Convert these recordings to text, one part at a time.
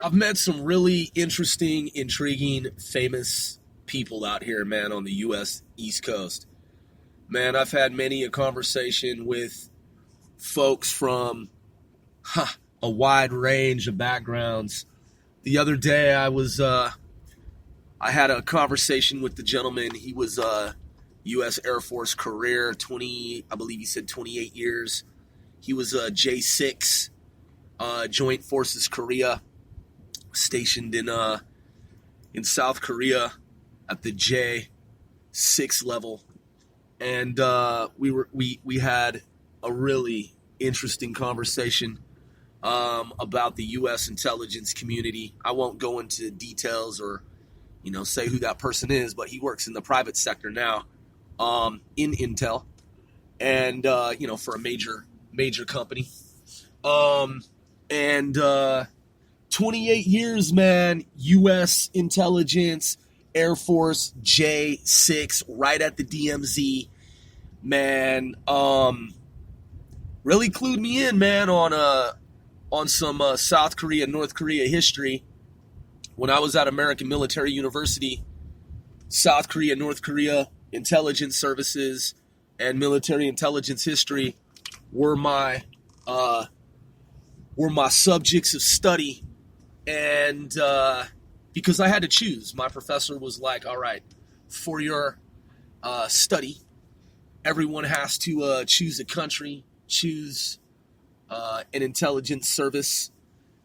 I've met some really interesting, intriguing, famous people out here, man, on the U.S. East Coast. Man, I've had many a conversation with folks from a wide range of backgrounds. The other day, I had a conversation with the gentleman. He was U.S. Air Force career, I believe he said 28 years. He was a J6, Joint Forces Korea, stationed in South Korea at the J6 level, and we had a really interesting conversation about the U.S. intelligence community. I won't go into details or say who that person is, but he works in the private sector now in Intel, and for a major company, and 28 years, man, U.S. intelligence, Air Force, J6, right at the DMZ, man. Really clued me in, man, on some South Korea, North Korea history. When I was at American Military University, South Korea, North Korea intelligence services and military intelligence history were my subjects of study. And because I had to choose, my professor was like, all right, for your study, everyone has to choose a country, choose an intelligence service.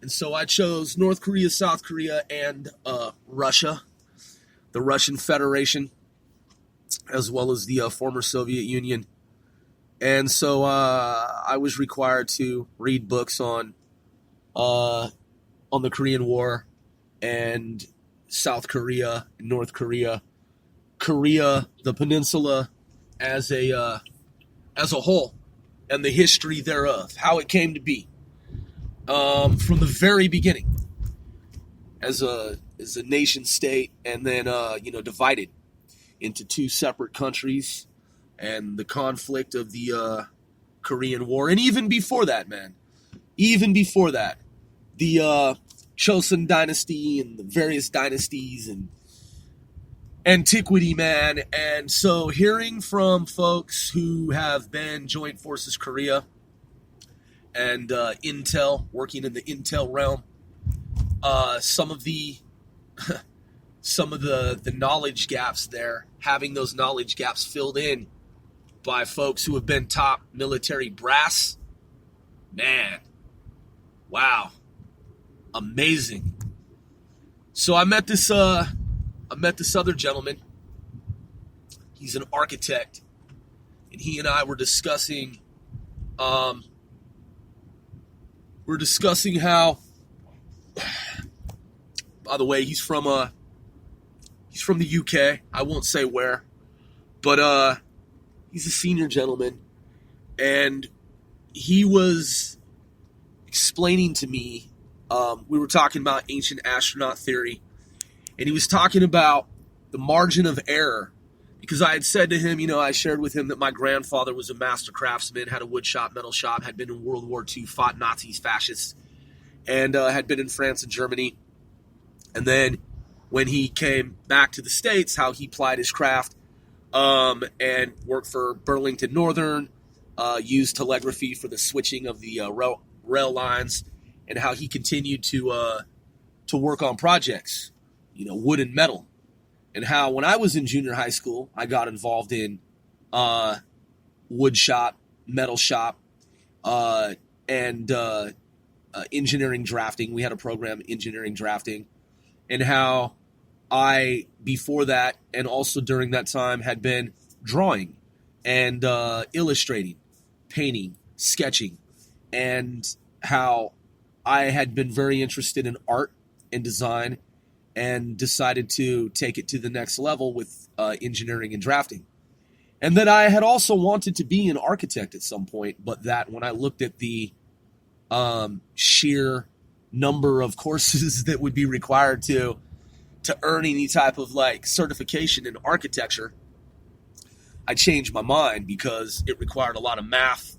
And so I chose North Korea, South Korea, and Russia, the Russian Federation, as well as the former Soviet Union. And so I was required to read books on the Korean War and South Korea, North Korea, Korea, the peninsula as a whole, and the history thereof, how it came to be from the very beginning as a nation state, and then divided into two separate countries, and the conflict of the Korean War, and even before that, man, the Chosun dynasty and the various dynasties and antiquity, man. And so hearing from folks who have been Joint Forces Korea and Intel, working in the Intel realm, some of the knowledge gaps there, having those knowledge gaps filled in by folks who have been top military brass, man, wow, amazing. So I met this other gentleman. He's an architect, and he and I were discussing how, by the way, he's from the UK. I won't say where, but he's a senior gentleman, and he was explaining to me, we were talking about ancient astronaut theory, and he was talking about the margin of error, because I had said to him, I shared with him that my grandfather was a master craftsman, had a wood shop, metal shop, had been in World War II, fought Nazis, fascists, and had been in France and Germany. And then when he came back to the States, how he plied his craft and worked for Burlington Northern, used telegraphy for the switching of the rail lines, and how he continued to work on projects, wood and metal. And how when I was in junior high school, I got involved in wood shop, metal shop, and engineering drafting. We had a program, engineering drafting, and how I, before that, and also during that time, had been drawing and illustrating, painting, sketching, and how I had been very interested in art and design, and decided to take it to the next level with engineering and drafting. And that I had also wanted to be an architect at some point, but that when I looked at the sheer number of courses that would be required to earn any type of certification in architecture, I changed my mind because it required a lot of math.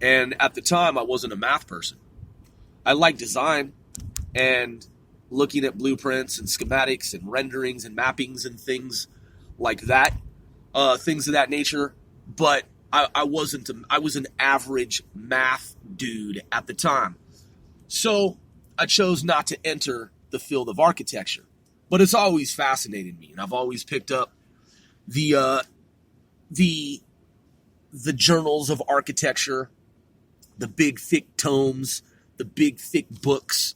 And at the time, I wasn't a math person. I liked design, and looking at blueprints and schematics and renderings and mappings and things like that, things of that nature. But I was an average math dude at the time. So I chose not to enter the field of architecture. But it's always fascinated me, and I've always picked up the journals of architecture, the big thick tomes, the big thick books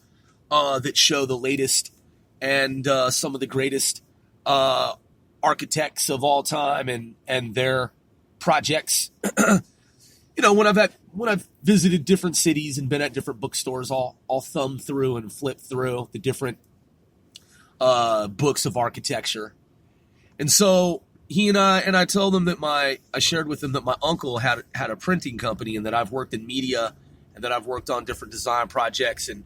that show the latest and some of the greatest architects of all time and their projects. When I've visited different cities and been at different bookstores, I'll thumb through and flip through the different books of architecture. And so he and I told them that I shared with him that my uncle had a printing company and that I've worked in media and that I've worked on different design projects. And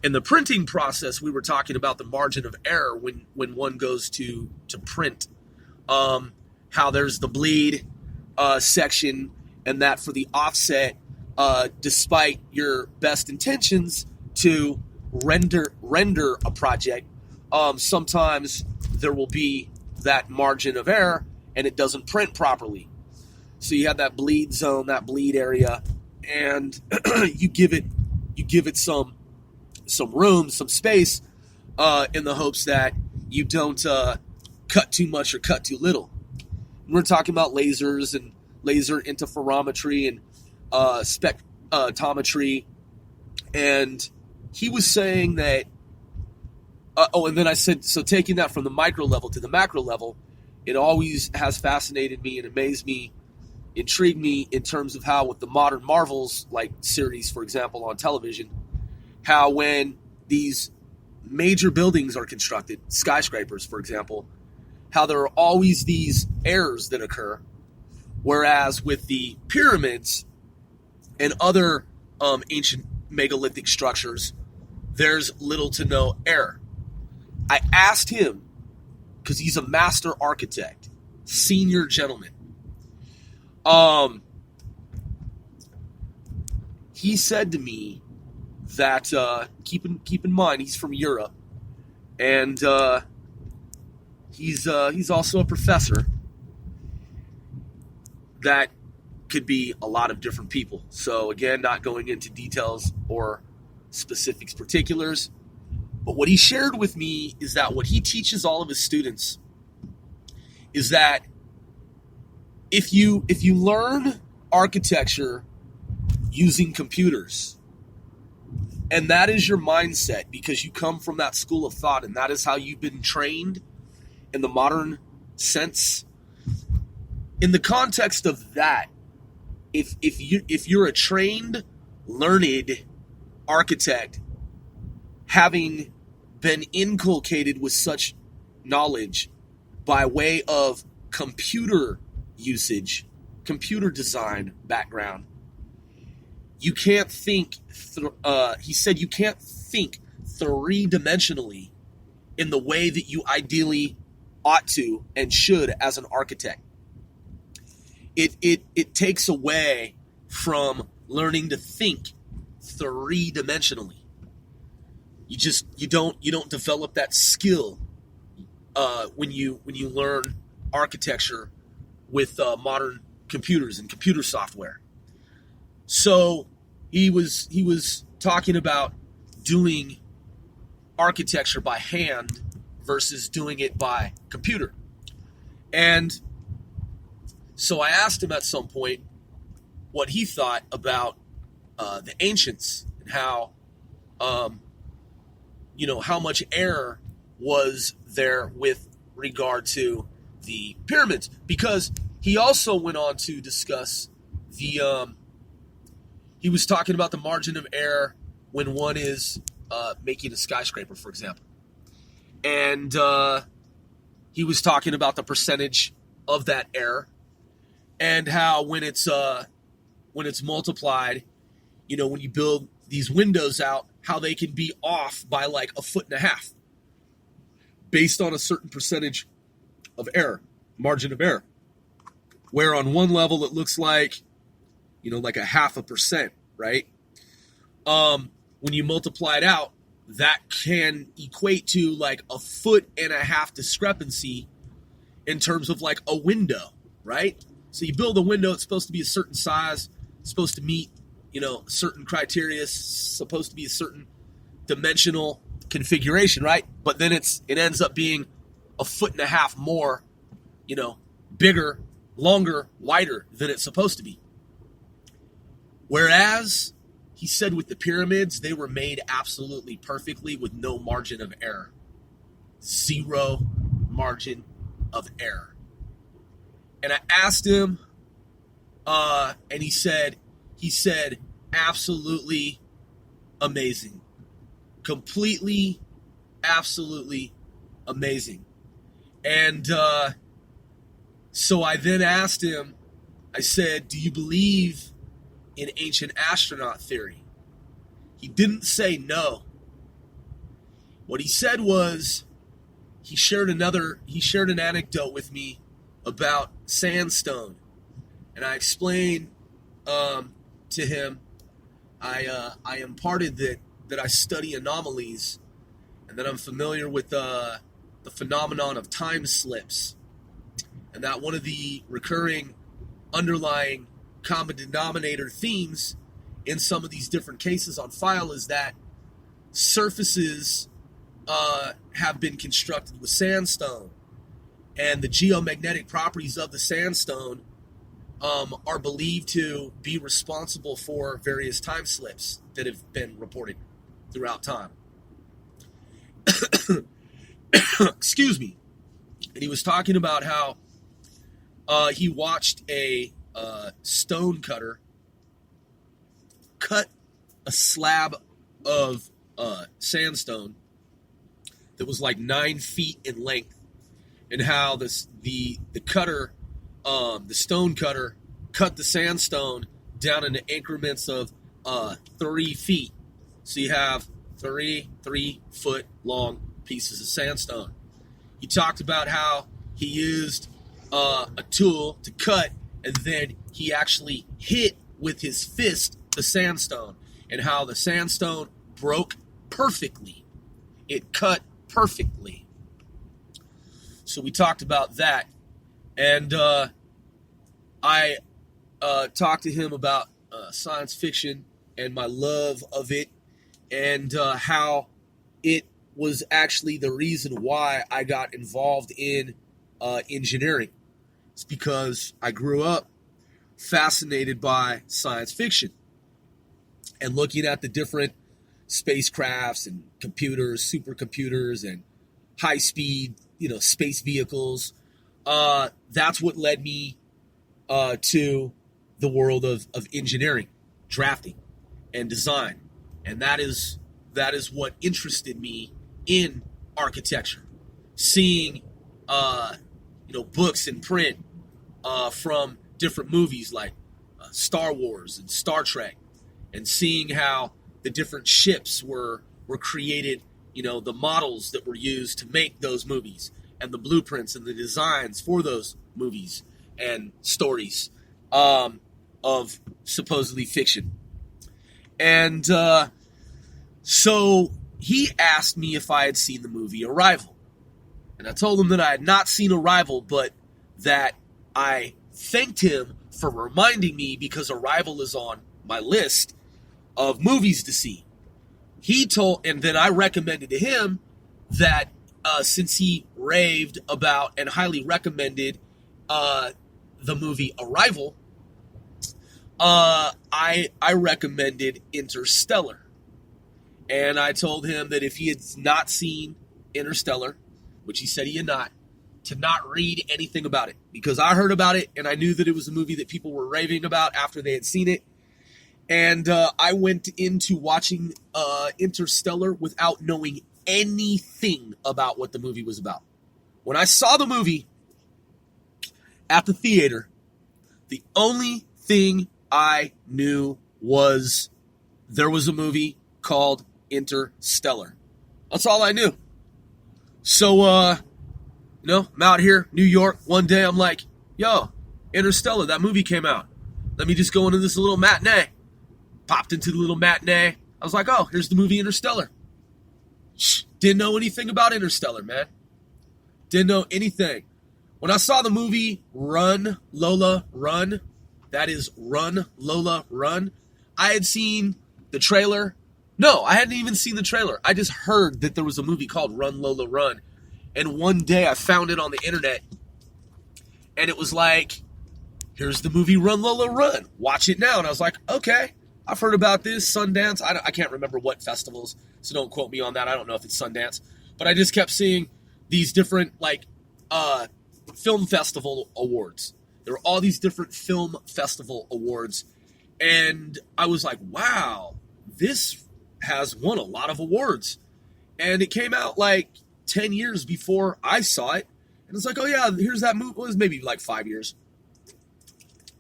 in the printing process, we were talking about the margin of error when one goes to print, how there's the bleed section, and that for the offset, despite your best intentions to render a project, sometimes there will be that margin of error and it doesn't print properly. So you have that bleed zone, that bleed area, and you give it some room, some space, in the hopes that you don't cut too much or cut too little. And we're talking about lasers and laser interferometry and spectrometry, and he was saying that. And then I said, so taking that from the micro level to the macro level, it always has fascinated me and amazed me, intrigued me in terms of how with the modern Marvels, like series, for example, on television, how when these major buildings are constructed, skyscrapers, for example, how there are always these errors that occur, whereas with the pyramids and other ancient megalithic structures, there's little to no error. I asked him, because he's a master architect, senior gentleman. He said to me that keep in mind he's from Europe, and he's also a professor. That could be a lot of different people. So again, not going into details or specifics, particulars. But what he shared with me is that what he teaches all of his students is that if you learn architecture using computers, and that is your mindset because you come from that school of thought and that is how you've been trained in the modern sense, in the context of that, if you're a trained, learned architect, having been inculcated with such knowledge by way of computer usage, computer design background, you can't think, he said you can't think three-dimensionally in the way that you ideally ought to and should as an architect. It takes away from learning to think three-dimensionally. You don't develop that skill when you learn architecture with modern computers and computer software. So he was talking about doing architecture by hand versus doing it by computer. And so I asked him at some point what he thought about the ancients and how how much error was there with regard to the pyramids, because he also went on to discuss he was talking about the margin of error when one is making a skyscraper, for example. And he was talking about the percentage of that error and how when it's multiplied, when you build these windows out, how they can be off by like 1.5 feet based on a certain percentage of error, margin of error. Where on one level it looks like, like 0.5%, right? When you multiply it out, that can equate to like a 1.5 foot discrepancy in terms of like a window, right? So you build a window, it's supposed to be a certain size, it's supposed to meet, certain criteria, it's supposed to be a certain dimensional configuration, right? But then it ends up being a 1.5 foot more, bigger, longer, wider than it's supposed to be. Whereas he said with the pyramids, they were made absolutely perfectly with no margin of error. 0 margin of error. And I asked him, and he said, absolutely amazing. Completely, absolutely amazing. And so I then asked him, I said, do you believe in ancient astronaut theory? He didn't say no. What he said was, he shared an anecdote with me about sandstone. And I explained to him, I imparted that I study anomalies and that I'm familiar with the phenomenon of time slips. And that one of the recurring underlying common denominator themes in some of these different cases on file is that surfaces have been constructed with sandstone, and the geomagnetic properties of the sandstone are believed to be responsible for various time slips that have been reported throughout time. Excuse me. And he was talking about how he watched a stone cutter cut a slab of sandstone that was like 9 feet in length, and how the cutter, the stone cutter, cut the sandstone down into increments of 3 feet. So you have 3 foot long pieces of sandstone. He talked about how he used a tool to cut, and then he actually hit with his fist the sandstone, and how the sandstone broke perfectly. It cut perfectly. So we talked about that, and I talked to him about science fiction and my love of it, and how it was actually the reason why I got involved in engineering. It's because I grew up fascinated by science fiction and looking at the different spacecrafts and computers, supercomputers, and high-speed, space vehicles. That's what led me to the world of engineering, drafting, and design. And that is what interested me in architecture. Seeing, books in print from different movies like Star Wars and Star Trek, and seeing how the different ships were created, the models that were used to make those movies, and the blueprints and the designs for those movies and stories of supposedly fiction. And so he asked me if I had seen the movie Arrival. And I told him that I had not seen Arrival, but that I thanked him for reminding me, because Arrival is on my list of movies to see. And then I recommended to him that since he raved about and highly recommended the movie Arrival, I recommended Interstellar. And I told him that if he had not seen Interstellar, which he said he had not, to not read anything about it, because I heard about it and I knew that it was a movie that people were raving about after they had seen it. And I went into watching Interstellar without knowing anything about what the movie was about. When I saw the movie at the theater, the only thing I knew was there was a movie called Interstellar. That's all I knew. So, I'm out here, New York, one day I'm like, yo, Interstellar, that movie came out. Let me just go into this little matinee. Popped into the little matinee. I was like, oh, here's the movie Interstellar. Didn't know anything about Interstellar, man. Didn't know anything. When I saw the movie Run, Lola, Run, that is Run, Lola, Run, I had seen the trailer. No, I hadn't even seen the trailer. I just heard that there was a movie called Run, Lola, Run. And one day I found it on the internet. And it was like, here's the movie Run, Lola, Run. Watch it now. And I was like, okay, I've heard about this. Sundance. I can't remember what festivals, so don't quote me on that. I don't know if it's Sundance. But I just kept seeing these different, film festival awards. There were all these different film festival awards. And I was like, wow, this has won a lot of awards. And it came out 10 years before I saw it. And it's like, oh yeah, here's that movie. It was maybe 5 years.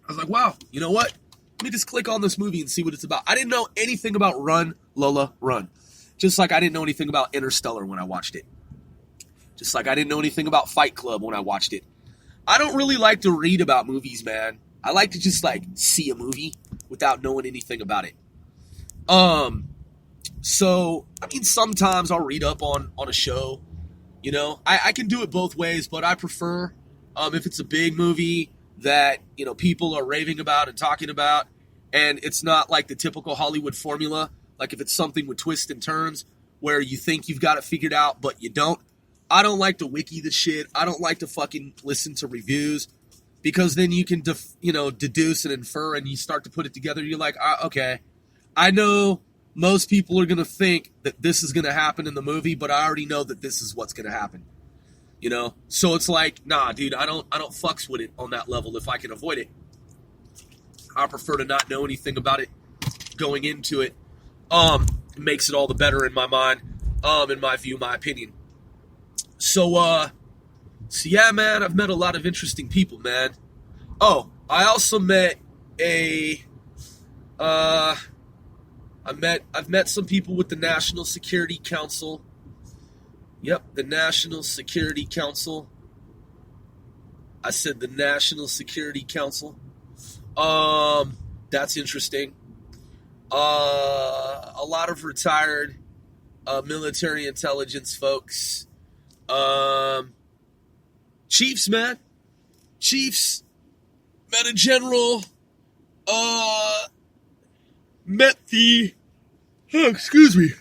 I was like, wow, you know what? Let me just click on this movie and see what it's about. I didn't know anything about Run, Lola, Run. Just like I didn't know anything about Interstellar when I watched it. Just like I didn't know anything about Fight Club when I watched it. I don't really like to read about movies, man. I like to just see a movie without knowing anything about it. So, sometimes I'll read up on a show. I can do it both ways, but I prefer if it's a big movie that, people are raving about and talking about, and it's not like the typical Hollywood formula, like if it's something with twists and turns where you think you've got it figured out, but you don't. I don't like to wiki the shit. I don't like to fucking listen to reviews, because then you can, deduce and infer, and you start to put it together. You're like, okay, I know most people are going to think that this is going to happen in the movie, but I already know that this is what's going to happen. So it's like, nah, dude, I don't fucks with it on that level if I can avoid it. I prefer to not know anything about it going into it. It makes it all the better in my mind, in my view, my opinion. So yeah, man, I've met a lot of interesting people, man. Oh, I also met I've met some people with the National Security Council. Yep, the National Security Council. I said the National Security Council. That's interesting. A lot of retired military intelligence folks. Chiefs, man. Chiefs. Met a general. Met the... Oh, excuse me.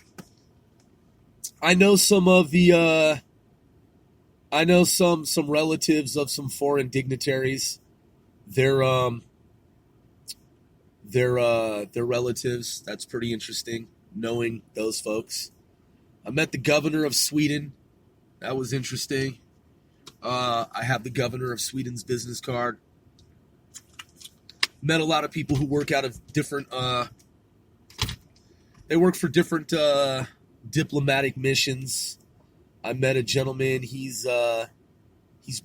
I know some of the... I know some relatives of some foreign dignitaries. They're relatives. That's pretty interesting, knowing those folks. I met the governor of Sweden. That was interesting. I have the governor of Sweden's business card. Met a lot of people who work out of different... they work for different diplomatic missions. I met a gentleman. He's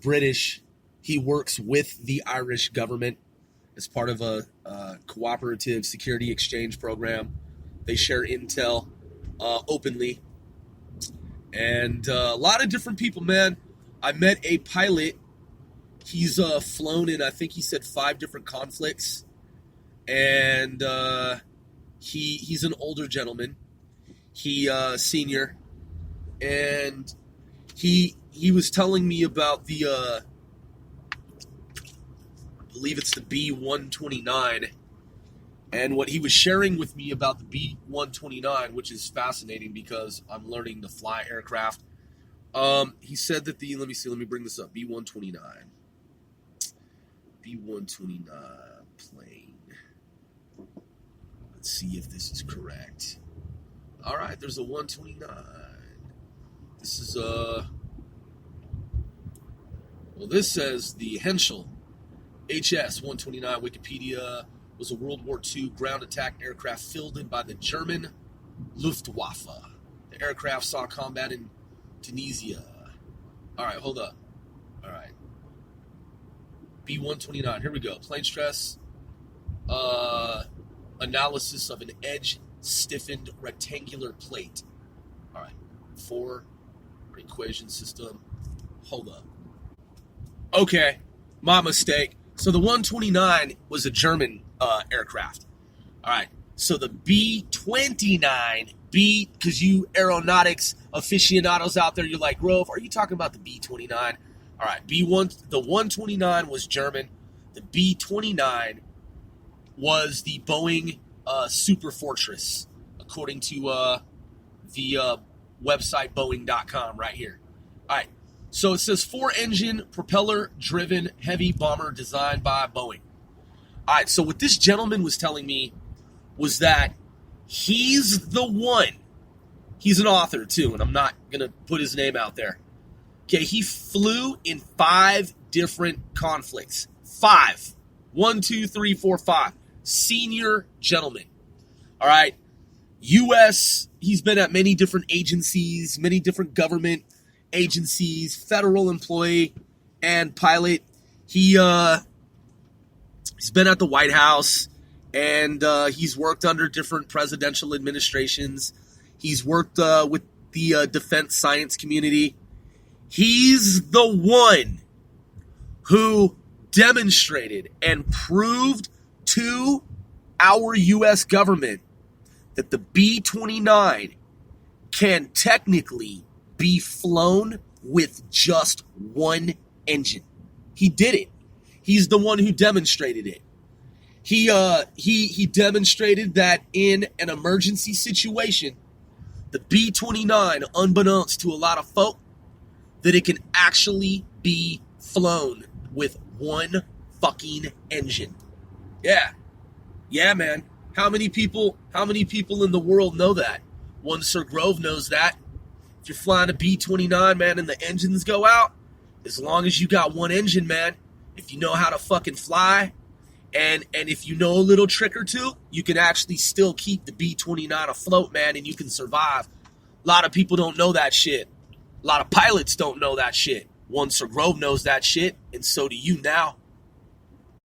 British. He works with the Irish government as part of a cooperative security exchange program. They share intel openly. And a lot of different people, man. I met a pilot. He's flown in, I think he said 5 different conflicts. And he's an older gentleman. He senior. And he was telling me about the I believe it's the B-129. And what he was sharing with me about the B-129, which is fascinating because I'm learning to fly aircraft. He said that let me bring this up. B-129 plane. Let's see if this is correct. All right, there's a 129. This is this says the Henschel HS-129. Wikipedia was a World War II ground attack aircraft fielded by the German Luftwaffe. The aircraft saw combat in Tunisia. All right, hold up. All right. B-129, here we go. Plane stress, analysis of an edge-stiffened rectangular plate. All right, 4 equation system. Hold up. Okay, my mistake. So the 129 was a German aircraft. All right, so the B-29, because you aeronautics aficionados out there, you're like, Grove, are you talking about the B-29? All right, B-1, the 129 was German. The B-29 was the Boeing Super Fortress, according to the website Boeing.com right here. All right, so it says 4-engine, propeller-driven heavy bomber designed by Boeing. All right, so what this gentleman was telling me was that he's the one. He's an author, too, and I'm not going to put his name out there. Okay, he flew in 5 different conflicts. 5. 1, 2, 3, 4, 5. Senior gentleman. All right. U.S., he's been at many different agencies, many different government agencies, federal employee and pilot. He's been at the White House, and he's worked under different presidential administrations. He's worked with the defense science community. He's the one who demonstrated and proved to our U.S. government that the B-29 can technically be flown with just one engine. He did it. He's the one who demonstrated it. He demonstrated that in an emergency situation, the B-29, unbeknownst to a lot of folk, that it can actually be flown with one fucking engine. Yeah, man. How many people in the world know that? One Sir Grove knows that. If you're flying a B-29, man, and the engines go out, as long as you got one engine, man, if you know how to fucking fly, and if you know a little trick or two, you can actually still keep the B-29 afloat, man, and you can survive. A lot of people don't know that shit. A lot of pilots don't know that shit. One Sir Grove knows that shit, and so do you now.